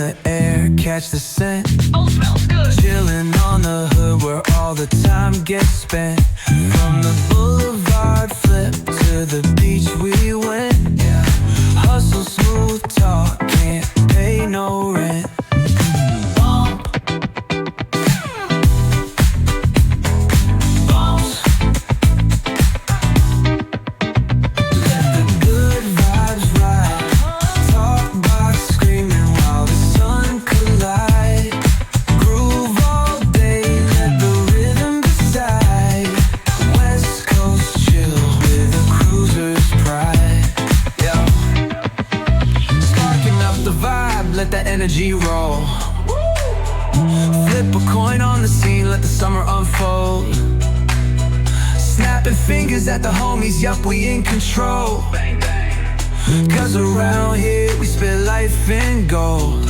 the air, catch the scent. Oh, smells good. Chilling on the hood where all the time gets spent. From the boulevard flip to the beach we went. Hustle, smooth talk, can't pay no rent. Let that energy roll. Flip a coin on the scene, let the summer unfold. Snapping fingers at the homies, yup, we in control. Cause around here we spit life in gold.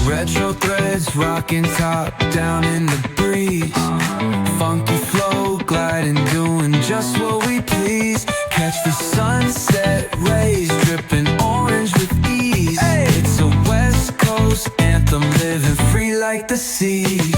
Retro threads, rocking top down in the breeze. Funky flow, gliding, doing just what we please. Catch the sunset rays, dripping orange with ease. It's a West Coast anthem, living free like the sea.